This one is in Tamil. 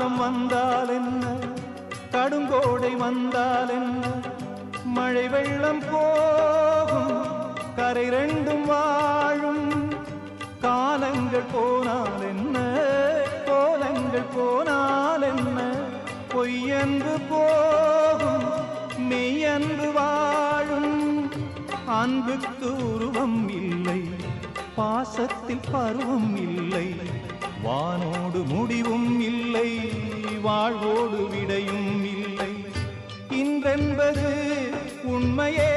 காலம் வந்தால் என்ன, கடுங்கோடை வந்தால் என்ன, மழை வெள்ளம் போகும், கரை ரெண்டும் வாழும். காலங்கள் போனால் என்ன, கோலங்கள் போனால் என்ன, பொய்யன்று போகும், மெய்யன்று வாழும். அன்புக்கு உருவம் இல்லை, பாசத்தில் பருவம் இல்லை, வானோடு முடிவும் இல்லை, வாழ்வோடு விடையும் இல்லை. இன்றென்பது உண்மையே